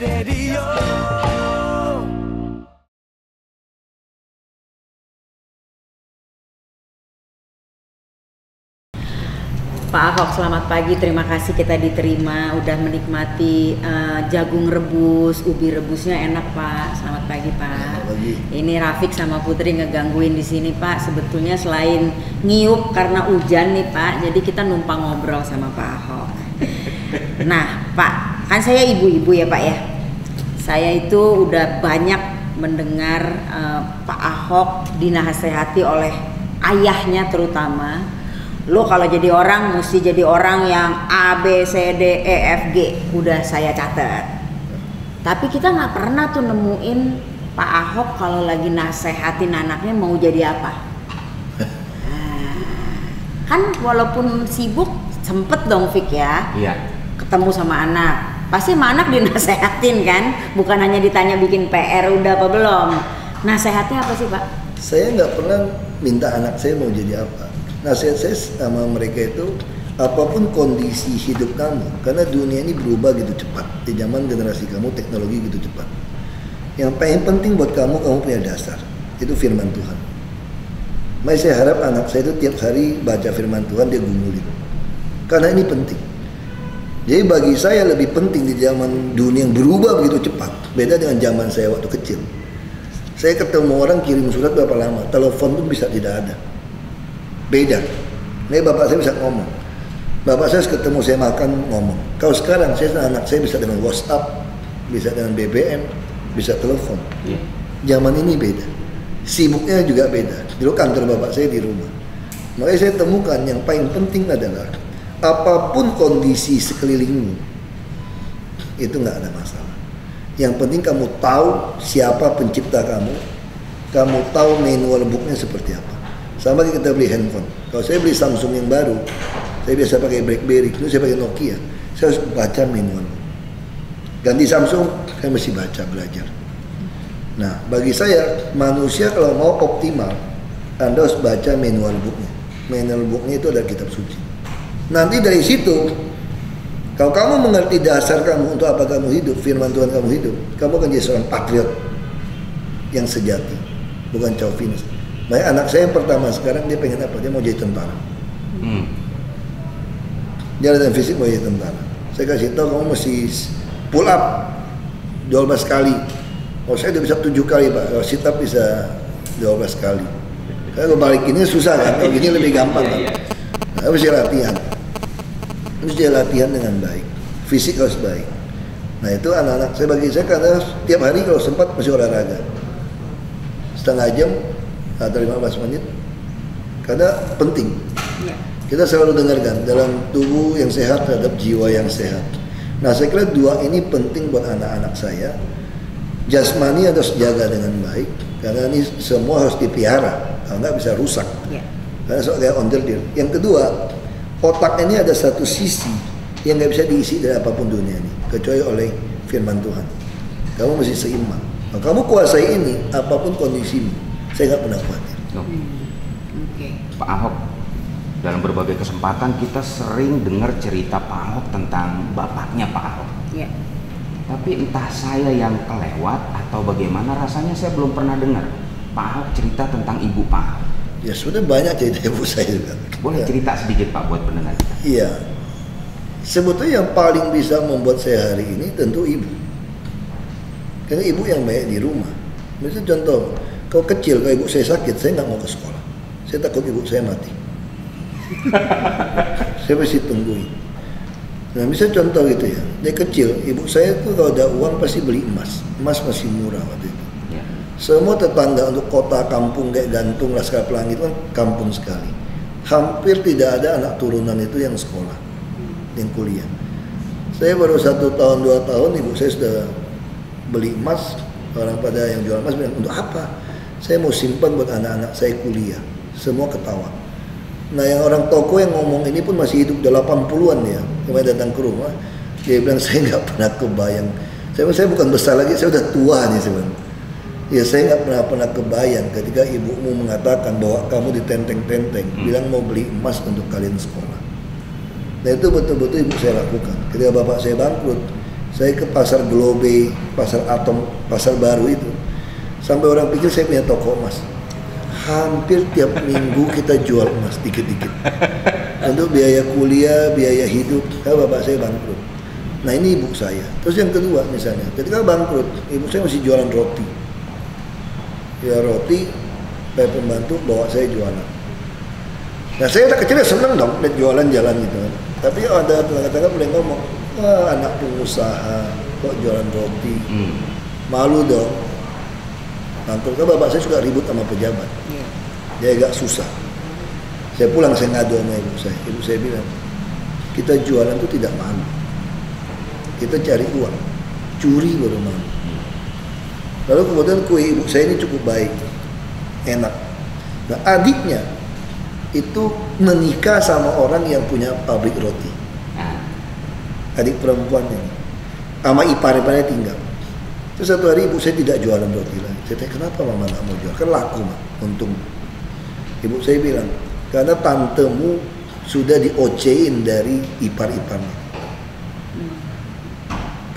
Radio. Pak Ahok, selamat pagi. Terima kasih kita diterima, udah menikmati jagung rebus, ubi rebusnya enak Pak. Selamat pagi Pak. Pagi. Ini Rafiq sama Putri ngegangguin di sini Pak. Sebetulnya selain ngiup karena hujan nih Pak, jadi kita numpang ngobrol sama Pak Ahok. Nah Pak, kan saya ibu-ibu ya Pak ya. Saya itu udah banyak mendengar Pak Ahok dinasehati oleh ayahnya terutama. Lo kalau jadi orang mesti jadi orang yang A, B, C, D, E, F, G. Udah saya catat. Tapi kita nggak pernah tuh nemuin Pak Ahok kalau lagi nasehatin anaknya mau jadi apa. Kan walaupun sibuk sempet dong Fik ya. Iya. Ketemu sama anak. Pasti sama anak dinasehatin kan. Bukan hanya ditanya bikin PR udah apa belum. Nasehatnya apa sih Pak? Saya nggak pernah minta anak saya mau jadi apa. Nasihat saya sama mereka itu, apapun kondisi hidup kamu, karena dunia ini berubah gitu cepat. Di zaman generasi kamu, teknologi gitu cepat. Yang paling penting buat kamu punya dasar. Itu firman Tuhan. Makanya saya harap anak saya itu tiap hari baca firman Tuhan, dia gumulin. Karena ini penting. Jadi bagi saya lebih penting di zaman dunia yang berubah begitu cepat. Beda dengan zaman saya waktu kecil. Saya ketemu orang kirim surat berapa lama, telepon pun bisa tidak ada. Beda. Ini bapak saya bisa ngomong. Bapak saya ketemu saya makan ngomong. Kalau sekarang saya anak saya bisa dengan WhatsApp, bisa dengan BBM, bisa telepon. Yeah. Zaman ini beda. Sibuknya juga beda. Dulu kantor bapak saya di rumah. Makanya saya temukan yang paling penting adalah apapun kondisi sekelilingmu itu nggak ada masalah. Yang penting kamu tahu siapa pencipta kamu tahu manual booknya seperti apa. Sama kita beli handphone. Kalau saya beli Samsung yang baru, saya biasa pakai BlackBerry, dulu saya pakai Nokia. Saya harus baca manual. Ganti Samsung, saya mesti baca, belajar. Nah, bagi saya, manusia kalau mau optimal, Anda harus baca manual booknya. Manual booknya itu adalah kitab suci. Nanti dari situ, kalau kamu mengerti dasar kamu untuk apa kamu hidup, firman Tuhan kamu hidup, kamu akan jadi seorang patriot yang sejati, bukan chauvinis. Makanya anak saya yang pertama sekarang dia pengen apa? Dia mau jadi tentara. Dia latihan fisik mau jadi tentara. Saya kasih tahu kamu mesti pull up 12 kali. Oh saya udah bisa 7 kali Pak. Kalau sit up bisa 12 kali. Kalau balik ini susah kan? Kalau gini lebih gampang kan? Nah, mesti latihan. Mesti latihan dengan baik. Fisik harus baik. Nah itu anak-anak saya bagi saya karena tiap hari kalau sempat mesti olahraga. Setengah jam atau 15 menit karena penting. Kita selalu dengarkan dalam tubuh yang sehat terhadap jiwa yang sehat. Nah saya kira dua ini penting buat anak-anak saya. Jasmani harus jaga dengan baik karena ini semua harus dipelihara, kalau nggak bisa rusak. Karena soalnya onderdil. Yang kedua, otak ini ada satu sisi yang nggak bisa diisi dari apapun dunia ini kecuali oleh firman Tuhan. Kamu mesti seimbang. Kalau kamu kuasai ini, apapun kondisimu, saya nggak pernah khawatir. Pak Ahok, dalam berbagai kesempatan kita sering dengar cerita Pak Ahok tentang bapaknya Pak Ahok. Yeah. Tapi entah saya yang kelewat atau bagaimana, rasanya saya belum pernah dengar Pak Ahok cerita tentang ibu Pak Ahok. Ya sudah banyak cerita ibu saya juga. Boleh cerita sedikit Pak buat pendengar kita? Iya. Sebetulnya yang paling bisa membuat saya hari ini tentu ibu. Karena ibu yang banyak di rumah. Misalnya contoh, kalau kecil, kalau ibu saya sakit, saya nggak mau ke sekolah. Saya takut ibu saya mati. Saya mesti tungguin. Nah, misalnya contoh gitu ya, dia kecil, ibu saya tuh kalau ada uang pasti beli emas. Emas masih murah waktu itu. Ya. Semua tetangga untuk kota, kampung, kayak Gantung, Laskar Pelangi itu kan kampung sekali. Hampir tidak ada anak turunan itu yang sekolah, yang kuliah. Saya baru 1 tahun, 2 tahun, ibu saya sudah beli emas. Orang pada yang jual emas bilang, untuk apa? Saya mau simpan buat anak-anak saya kuliah. Semua ketawa. Nah yang orang toko yang ngomong ini pun masih hidup 80-an ya. Kemarin datang ke rumah, dia bilang saya nggak pernah kebayang. Saya bukan besar lagi, saya udah tua nih sebenarnya. Ya saya nggak pernah kebayang ketika ibumu mengatakan bahwa kamu ditenteng-tenteng, bilang mau beli emas untuk kalian sekolah. Nah itu betul-betul ibu saya lakukan. Ketika bapak saya bangkrut, Saya ke pasar Globe, pasar Atom, pasar baru itu. Sampai orang pikir saya punya toko emas. Hampir tiap minggu kita jual emas dikit-dikit. Untuk biaya kuliah, biaya hidup. Bapak saya bangkrut. Nah ini ibu saya. Terus yang kedua misalnya, ketika bangkrut, ibu saya masih jualan roti. Ya roti, kayak pembantu bawa saya jualan. Nah saya udah kecil seneng dong lihat jualan jalan gitu. Tapi ada tetangga-tetangga boleh ngomong, wah anak pengusaha kok jualan roti. Malu dong. Bangkrut kan bapak saya suka ribut sama pejabat. Dia agak susah. Saya pulang saya ngadu sama ibu saya. Ibu saya bilang, kita jualan itu tidak malu. Kita cari uang, curi baru malu. Lalu kemudian kue ibu saya ini cukup baik, enak. Nah adiknya itu menikah sama orang yang punya pabrik roti. Adik perempuannya, sama ipar-iparnya tinggal. Terus satu hari ibu saya tidak jualan roti lagi. Saya tanya kenapa mama nggak mau jual? Kan laku mah, untung. Ibu saya bilang karena tantemu sudah diocein dari ipar-iparnya.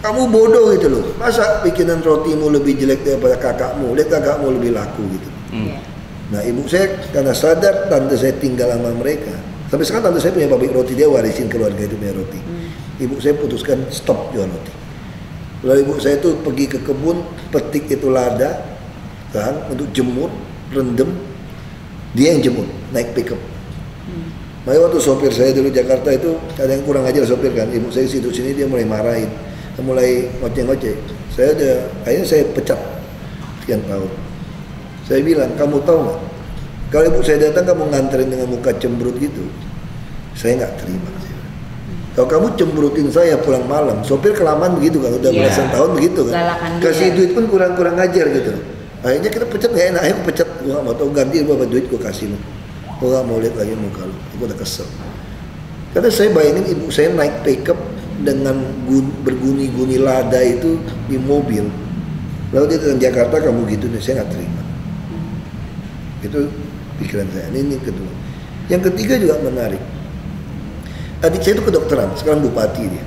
Kamu bodoh gitu loh. Masa bikinan rotimu lebih jelek daripada kakakmu? Lihat kakakmu lebih laku gitu. Nah ibu saya karena sadar tante saya tinggal sama mereka. Sampai sekarang tante saya punya pabrik roti, dia warisin keluarga itu punya roti. Ibu saya putuskan stop jual roti. Lalu ibu saya tuh pergi ke kebun, petik itu lada, kan, untuk jemur, rendem. Dia yang jemur, naik pickup. Makanya waktu sopir saya dulu Jakarta itu ada yang kurang ajar sopir kan. Ibu saya situ sini dia mulai marahin, mulai ngoceh-ngoceh. Akhirnya saya pecat sekian tahun. Saya bilang, kamu tahu nggak? Kalau ibu saya datang kamu nganterin dengan muka cemberut gitu, saya nggak terima. Kalau kamu cemberutin saya pulang malam, sopir kelamaan begitu kan, udah belasan tahun begitu kan. Kasih duit pun kurang-kurang ajar gitu. Akhirnya kita pecat nggak enak, akhirnya pecat. Gue nggak mau tahu, ganti berapa duit gue kasih lo. Gue nggak mau lihat lagi muka lo. Gue udah kesel. Karena saya bayangin ibu saya naik pickup dengan berguni-guni lada itu di mobil. Lalu dia ke Jakarta kamu gitu nih, saya nggak terima. Itu pikiran saya. Ini kedua. Yang ketiga juga menarik. Adik saya itu kedokteran, sekarang bupati dia.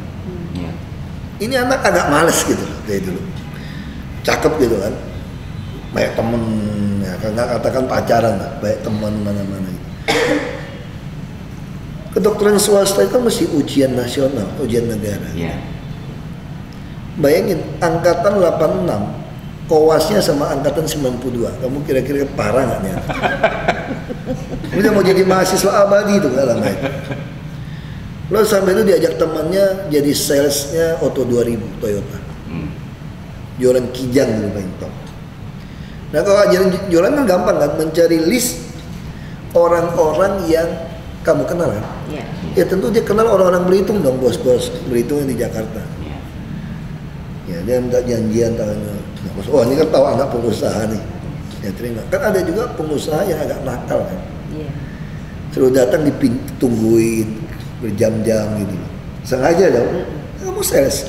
Ini anak agak males gitu loh dari dulu. Cakep gitu kan. Banyak temen, ya, nggak katakan pacaran lah, banyak teman mana-mana gitu. Kedokteran swasta itu mesti ujian nasional, ujian negara. Bayangin, angkatan 86, kowasnya sama angkatan 92. Kamu kira-kira parah nggak nih? Udah mau jadi mahasiswa abadi itu nggak lama itu. Lalu sampai itu diajak temannya jadi salesnya Auto 2000 Toyota. Jualan kijang dulu paling top. Nah kalau jualan kan gampang kan, mencari list orang-orang yang kamu kenal kan? Ya tentu dia kenal orang-orang Belitung dong, bos-bos Belitung yang di Jakarta. Ya dia minta janjian tangannya. Oh ini kan tahu anak pengusaha nih, ya terima. Kan ada juga pengusaha yang agak nakal kan. Suruh datang ditungguin berjam-jam gitu, sengaja dong. Kamu sales.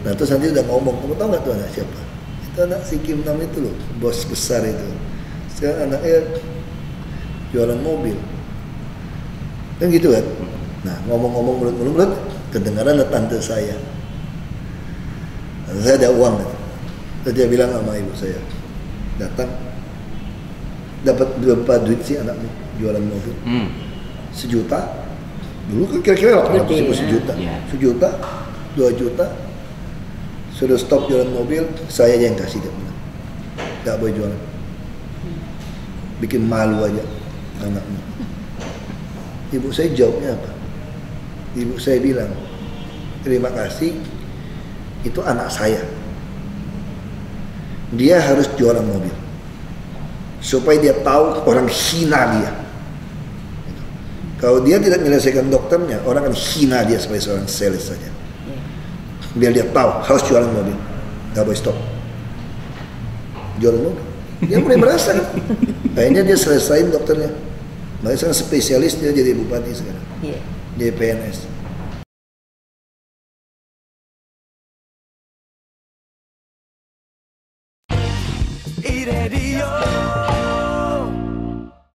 Nah terus nanti udah ngomong, kamu tahu nggak tuh anak siapa? Itu anak si Kim Nam itu loh, bos besar itu. Sekarang anaknya jualan mobil, kan gitu kan? Nah ngomong-ngomong mulut-mulut, kedengaran tante saya. Tante saya ada uang kan? Terus dia bilang sama ibu saya, datang, dapat berapa duit sih anakmu jualan mobil? 1 juta. Dulu kan kira-kira 800 ribu 1 juta. 1 juta, 2 juta. Sudah stop jualan mobil, saya yang kasih dia bilang. Gak boleh jualan. Bikin malu aja anaknya. Ibu saya jawabnya apa? Ibu saya bilang, terima kasih, itu anak saya. Dia harus jualan mobil. Supaya dia tahu orang hina dia. Kalau dia tidak menyelesaikan dokternya, orang akan hina dia sebagai seorang sales saja. Biar dia tahu harus jualan mobil, nggak boleh stop. Jualan mobil, dia mulai merasa. Akhirnya dia selesaiin dokternya. Makanya sekarang spesialis dia jadi bupati sekarang. Dia PNS.